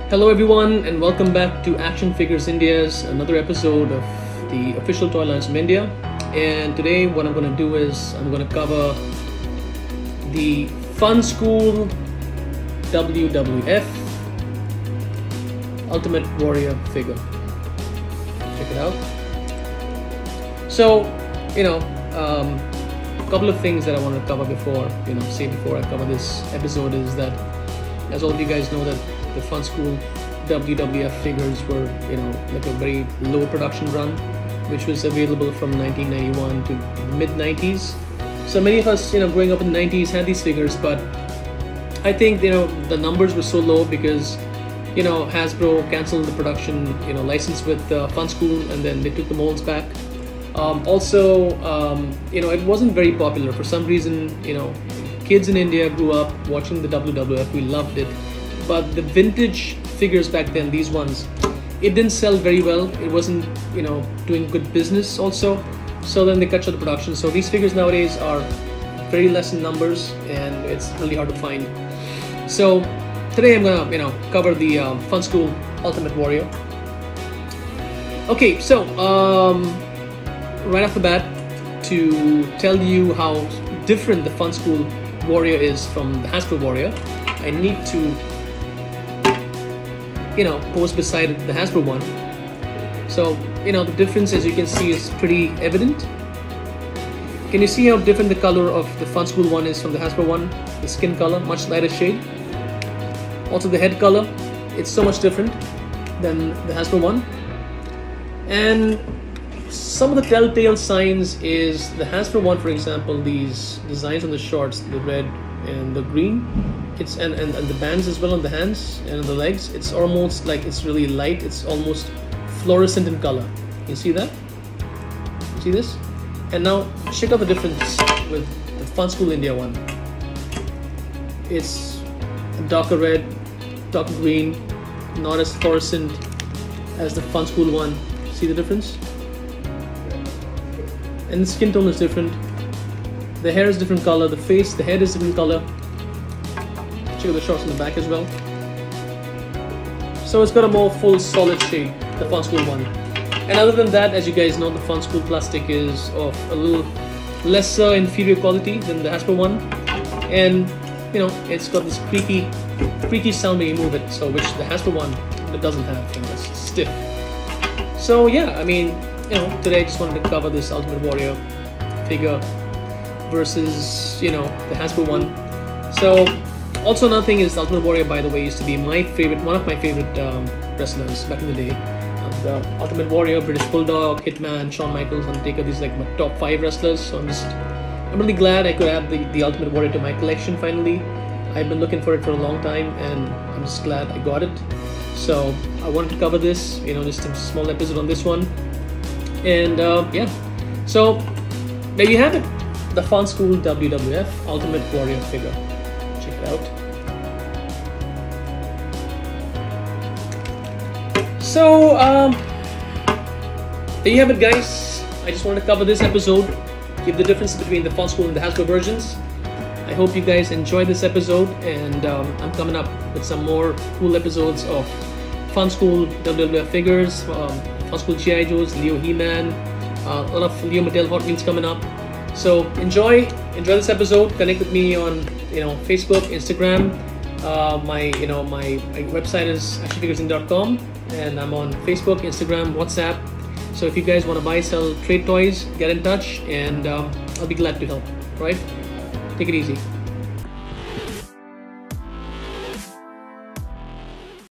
Hello everyone and welcome back to Action Figures India's another episode of the official toy lines from India. And today what I'm going to do is I'm going to cover the Funskool WWF Ultimate Warrior figure. Check it out. So, a couple of things that I want to cover before I cover this episode is that, as all of you guys know, that the Funskool WWF figures were, like a very low production run, which was available from 1991 to mid-90s. So many of us, growing up in the 90s had these figures, but I think, the numbers were so low because, Hasbro canceled the production, license with Funskool, and then they took the molds back. It wasn't very popular. For some reason, kids in India grew up watching the WWF, we loved it. But the vintage figures back then, these ones, it didn't sell very well. It wasn't, doing good business also. So then they cut short the production. So these figures nowadays are very less in numbers and it's really hard to find. So today I'm gonna, cover the Funskool Ultimate Warrior. Okay, so right off the bat, to tell you how different the Funskool Warrior is from the Hasbro Warrior, I need to pose beside the Hasbro one. So, the difference, as you can see, is pretty evident. Can you see how different the color of the Funskool one is from the Hasbro one? The skin color, much lighter shade. Also the head color, it's so much different than the Hasbro one. And some of the telltale signs is the Hasbro one, for example, these designs on the shorts, the red and the green, and the bands as well on the hands and on the legs, it's almost like it's really light. It's almost fluorescent in color. You see that? You see this? And now check out the difference with the Funskool India one. It's a darker red, darker green, not as fluorescent as the Funskool one. See the difference? And the skin tone is different. The hair is different color. The face, the head is different color. Check out the shorts on the back as well. So it's got a more full solid shade, the Funskool one. And other than that, as you guys know, the Funskool plastic is of a little lesser inferior quality than the Hasbro one. And it's got this creaky sound when you move it, so which the Hasbro one it doesn't have, it's stiff. So yeah, today I just wanted to cover this Ultimate Warrior figure versus, the Hasbro one. So also another thing is the Ultimate Warrior, by the way, used to be one of my favorite wrestlers back in the day. The Ultimate Warrior, British Bulldog, Hitman, Shawn Michaels, Undertaker, these are like my top 5 wrestlers. So I'm really glad I could add the Ultimate Warrior to my collection finally. I've been looking for it for a long time and I'm just glad I got it. So I wanted to cover this, just a small episode on this one. And yeah, so there you have it, the Funskool WWF Ultimate Warrior figure. Check it out. So there you have it, guys. I just wanted to cover this episode, give the difference between the Funskool and the Hasbro versions. I hope you guys enjoyed this episode, and I'm coming up with some more cool episodes of Funskool WWF figures, Funskool G.I. Joes, Leo He-Man, a lot of Leo Mattel Hot Wheels coming up. So enjoy this episode. Connect with me on Facebook, Instagram. My website is actionfiguresin.com, and I'm on Facebook, Instagram, WhatsApp. So if you guys want to buy, sell, trade toys, get in touch, and I'll be glad to help. Right? Take it easy.